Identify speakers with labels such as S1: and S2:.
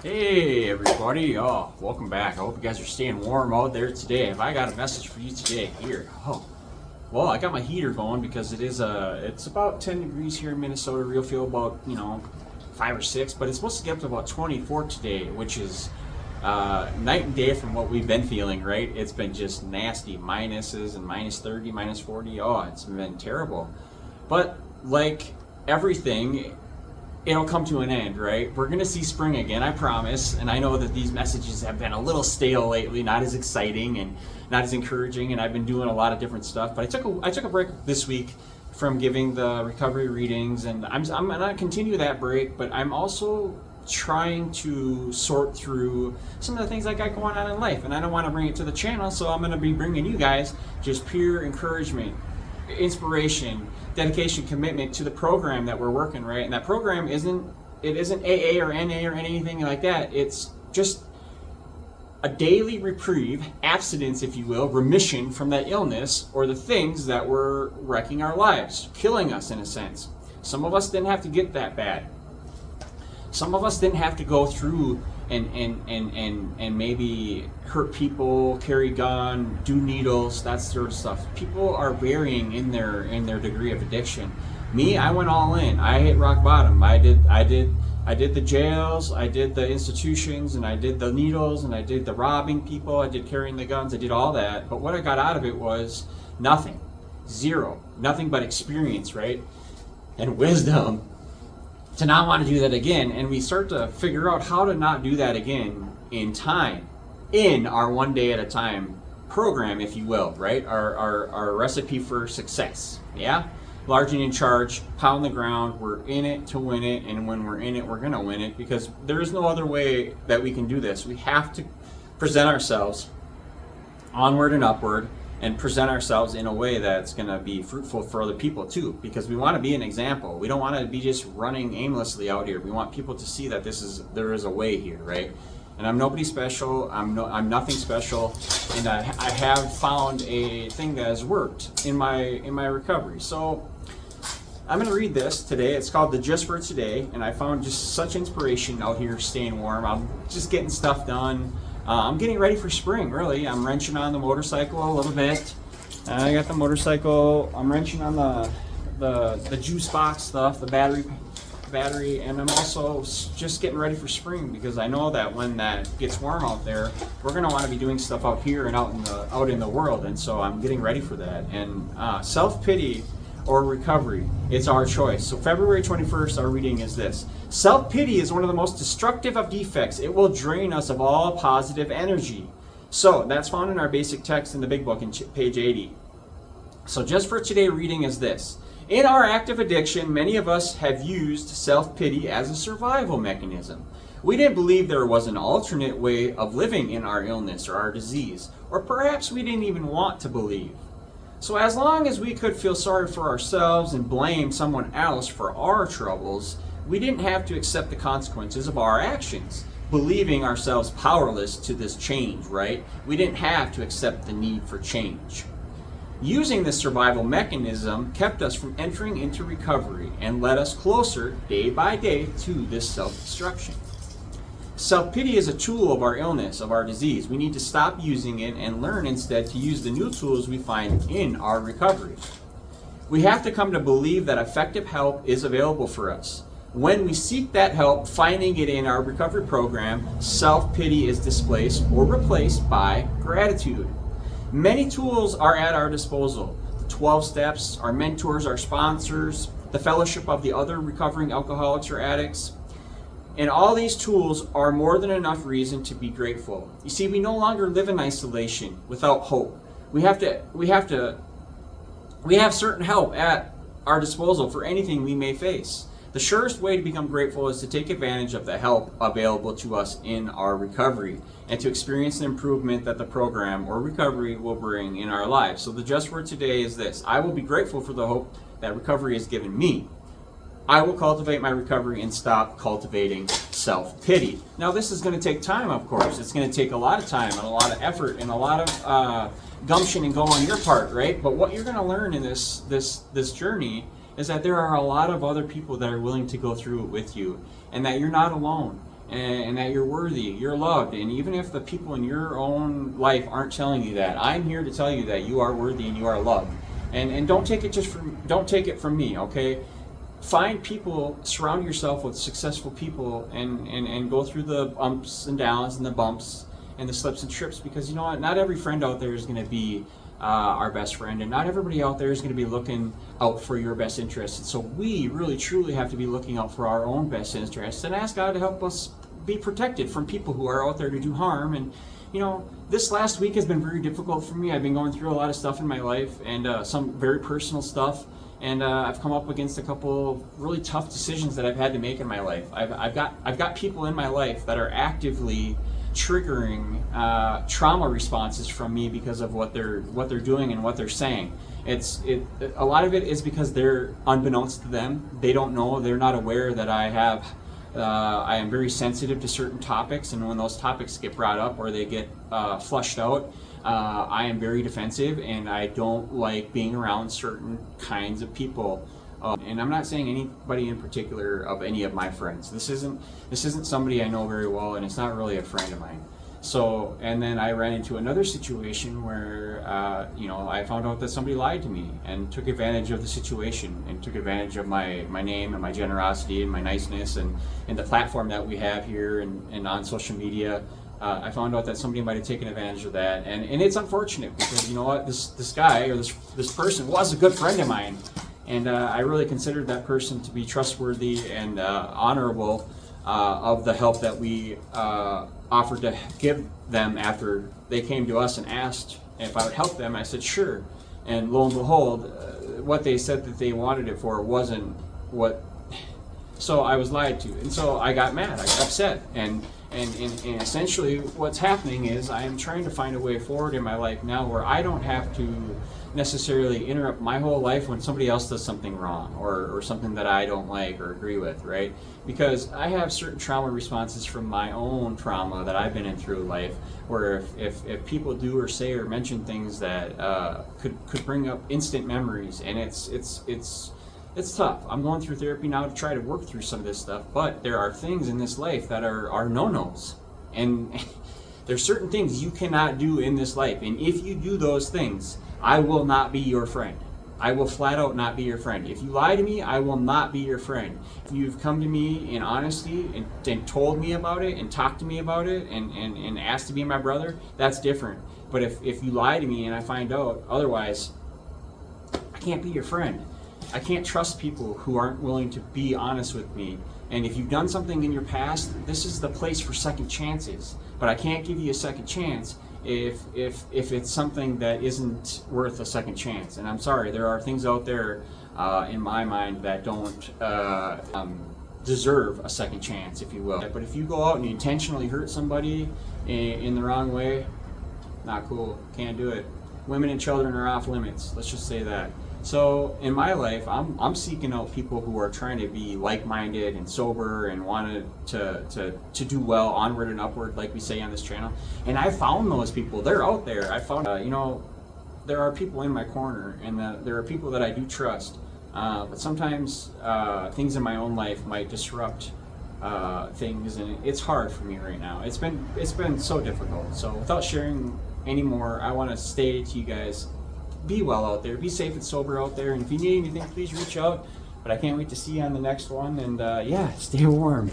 S1: Hey everybody, welcome back. I hope you guys are staying warm out there today. If I got a message for you today here, well, I got my heater going because it's about 10 degrees here in Minnesota. Real feel about 5 or 6, but it's supposed to get up to about 24 today, which is night and day from what we've been feeling. Right? It's been just nasty minuses and minus 30, minus 40. It's been terrible. But like everything, it'll come to an end, right? We're going to see spring again, I promise. And I know that these messages have been a little stale lately, not as exciting and not as encouraging. And I've been doing a lot of different stuff. But I took a break this week from giving the recovery readings. And I'm going to continue that break. But I'm also trying to sort through some of the things I got going on in life. And I don't want to bring it to the channel. So I'm going to be bringing you guys just pure encouragement, inspiration, dedication, commitment to the program that we're working, right? And that program isn't AA or NA or anything like that. It's just a daily reprieve, abstinence, if you will, remission from that illness or the things that were wrecking our lives, killing us in a sense. Some of us didn't have to get that bad. Some of us didn't have to go through and maybe hurt people, carry gun, do needles, that sort of stuff. People are varying in their degree of addiction. Me, I went all in. I hit rock bottom. I did the jails, I did the institutions, and I did the needles, and I did the robbing people, I did carrying the guns, I did all that. But what I got out of it was nothing. Zero. Nothing but experience, right? And wisdom to not want to do that again. And we start to figure out how to not do that again in time, in our one day at a time program, if you will, right? Our recipe for success. Yeah? Large and in charge, pound the ground. We're in it to win it. And when we're in it, we're going to win it, because there is no other way that we can do this. We have to present ourselves onward and upward, and present ourselves in a way that's going to be fruitful for other people too, because we want to be an example. We don't want to be just running aimlessly out here. We want people to see that there is a way here, right? And I'm nobody special. I'm nothing special, and I have found a thing that has worked in my recovery. So I'm going to read this today. It's called the Just for Today, and I found just such inspiration out here staying warm. I'm just getting stuff done. I'm getting ready for spring, really. I'm wrenching on the motorcycle a little bit. I got the motorcycle. I'm wrenching on the juice box stuff, the battery, and I'm also just getting ready for spring, because I know that when that gets warm out there, we're going to want to be doing stuff out here and out in the world, and so I'm getting ready for that. And self-pity or recovery, it's our choice. So February 21st, our reading is this. Self-pity is one of the most destructive of defects. It will drain us of all positive energy. So that's found in our basic text in the big book in page 80. So just for today reading is this. In our active addiction, many of us have used self-pity as a survival mechanism. We didn't believe there was an alternate way of living in our illness or our disease, or perhaps we didn't even want to believe. So as long as we could feel sorry for ourselves and blame someone else for our troubles, we didn't have to accept the consequences of our actions, believing ourselves powerless to this change, right? We didn't have to accept the need for change. Using this survival mechanism kept us from entering into recovery and led us closer, day by day, to this self-destruction. Self-pity is a tool of our illness, of our disease. We need to stop using it and learn instead to use the new tools we find in our recovery. We have to come to believe that effective help is available for us. When we seek that help, finding it in our recovery program, self-pity is displaced or replaced by gratitude. Many tools are at our disposal. The 12 steps, our mentors, our sponsors, the fellowship of the other recovering alcoholics or addicts. And all these tools are more than enough reason to be grateful. You see, we no longer live in isolation without hope. We have certain help at our disposal for anything we may face. The surest way to become grateful is to take advantage of the help available to us in our recovery and to experience the improvement that the program or recovery will bring in our lives. So the just word today is this. I will be grateful for the hope that recovery has given me. I will cultivate my recovery and stop cultivating self-pity. Now, this is going to take time, of course. It's going to take a lot of time and a lot of effort and a lot of gumption and go on your part, right? But what you're going to learn in this journey is that there are a lot of other people that are willing to go through it with you, and that you're not alone. and that you're worthy, you're loved. And even if the people in your own life aren't telling you that, I'm here to tell you that you are worthy and you are loved. And don't take it from me, okay? Find people, surround yourself with successful people, and go through the ups and downs and the bumps and the slips and trips, because you know what, not every friend out there is going to be our best friend, and not everybody out there is going to be looking out for your best interests. And so we really truly have to be looking out for our own best interests and ask God to help us be protected from people who are out there to do harm. And you know, this last week has been very difficult for me. I've been going through a lot of stuff in my life, and some very personal stuff, and I've come up against a couple of really tough decisions that I've had to make in my life. I've got people in my life that are actively triggering trauma responses from me because of what they're doing and what they're saying. A lot of it is because they're unbeknownst to them. They don't know. They're not aware that I am very sensitive to certain topics, and when those topics get brought up or they get flushed out, I am very defensive, and I don't like being around certain kinds of people. And I'm not saying anybody in particular of any of my friends. This isn't somebody I know very well, and it's not really a friend of mine. So, and then I ran into another situation where, I found out that somebody lied to me and took advantage of the situation and took advantage of my name and my generosity and my niceness and the platform that we have here and on social media. I found out that somebody might have taken advantage of that, and it's unfortunate, because you know what, this guy or this person was a good friend of mine, and I really considered that person to be trustworthy and honorable of the help that we offered to give them after they came to us and asked if I would help them. I said sure, and lo and behold, what they said that they wanted it for wasn't what. So I was lied to, and so I got mad, I got upset, and essentially what's happening is I am trying to find a way forward in my life now where I don't have to necessarily interrupt my whole life when somebody else does something wrong or something that I don't like or agree with, right? Because I have certain trauma responses from my own trauma that I've been in through life, where if people do or say or mention things that could bring up instant memories, and it's tough. I'm going through therapy now to try to work through some of this stuff, but there are things in this life that are no-nos, and there's certain things you cannot do in this life, and if you do those things, I will not be your friend. I will flat out not be your friend. If you lie to me, I will not be your friend. If you've come to me in honesty and told me about it and talked to me about it and asked to be my brother, that's different. But if you lie to me and I find out otherwise, I can't be your friend. I can't trust people who aren't willing to be honest with me. And if you've done something in your past, this is the place for second chances. But I can't give you a second chance if it's something that isn't worth a second chance. And I'm sorry, there are things out there in my mind that don't deserve a second chance, if you will. But if you go out and you intentionally hurt somebody in the wrong way, not cool, can't do it. Women and children are off limits, let's just say that. So in my life, I'm seeking out people who are trying to be like-minded and sober and want to do well, onward and upward, like we say on this channel. And I found those people. They're out there. I found, there are people in my corner, and there are people that I do trust. But sometimes things in my own life might disrupt things, and it's hard for me right now. It's been so difficult. So without sharing any more, I want to say to you guys, be well out there, be safe and sober out there, and if you need anything, please reach out. But I can't wait to see you on the next one, and stay warm.